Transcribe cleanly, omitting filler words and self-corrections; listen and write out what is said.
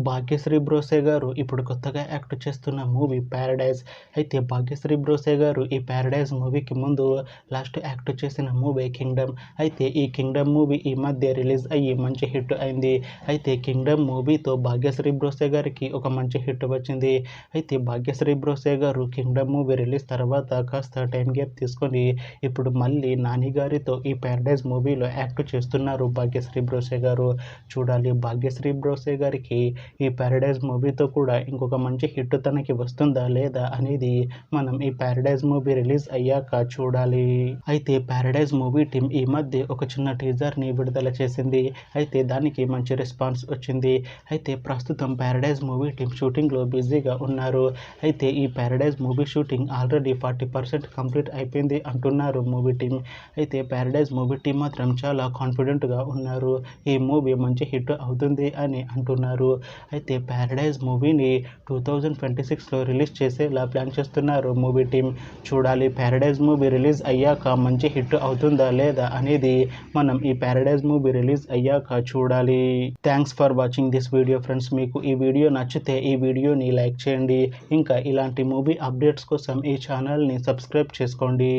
భాగ్యశ్రీ బ్రోసే గారు ఇప్పుడు కొత్తగా యాక్ట్ చేస్తున్న మూవీ 'ప్యారడైజ్'. అయితే భాగ్యశ్రీ బ్రోసే గారు ఈ 'ప్యారడైజ్' మూవీకి ముందు లాస్ట్ యాక్ట్ చేసిన మూవీ 'కింగ్డమ్'. అయితే ఈ 'కింగ్డమ్' మూవీ ఈ మధ్య రిలీజ్ అయ్యి మంచి హిట్ అయింది. అయితే 'కింగ్డమ్' మూవీతో భాగ్యశ్రీ బ్రోసే గారికి ఒక మంచి హిట్ వచ్చింది. అయితే భాగ్యశ్రీ బ్రోసే గారు 'కింగ్డమ్' మూవీ రిలీజ్ తర్వాత కాస్త టైం గ్యాప్ తీసుకొని ఇప్పుడు మళ్ళీ నాని గారితో ఈ 'ప్యారడైజ్' మూవీలో యాక్ట్ చేస్తున్నారు భాగ్యశ్రీ బ్రోసే గారు. చూడాలి భాగ్యశ్రీ బ్రోసే గారికి ఈ 'ప్యారడైజ్' మూవీతో కూడా ఇంకొక మంచి హిట్ తనకి వస్తుందా లేదా అనేది మనం ఈ 'ప్యారడైజ్' మూవీ రిలీజ్ అయ్యాక చూడాలి. అయితే 'ప్యారడైజ్' మూవీ టీం ఈ మధ్య ఒక చిన్న టీజర్ని విడుదల చేసింది. అయితే దానికి మంచి రెస్పాన్స్ వచ్చింది. అయితే ప్రస్తుతం 'ప్యారడైజ్' మూవీ టీం షూటింగ్లో బిజీగా ఉన్నారు. అయితే ఈ 'Paradise' movie shooting already 40% complete అయిపోయింది అంటున్నారు మూవీ టీం. అయితే 'ప్యారడైజ్' మూవీ టీం మాత్రం చాలా కాన్ఫిడెంట్గా ఉన్నారు. ఈ మూవీ మంచి హిట్ అవుతుంది అని అంటున్నారు. అయితే 'ప్యారడైజ్' మూవీని 2026లో రిలీజ్ చేసేలా ప్లాన్ చేస్తున్నారు మూవీ టీం. చూడాలి 'ప్యారడైజ్' మూవీ రిలీజ్ అయ్యాక మంచి హిట్ అవుతుందా లేదా అనేది మనం ఈ 'ప్యారడైజ్' మూవీ రిలీజ్ అయ్యాక చూడాలి. Thanks for watching this video friends. మీకు ఈ వీడియో నచ్చితే ఈ వీడియోని లైక్ చేయండి. ఇంకా ఇలాంటి మూవీ అప్డేట్స్ కోసం ఈ ఛానల్ని సబ్స్క్రైబ్ చేసుకోండి.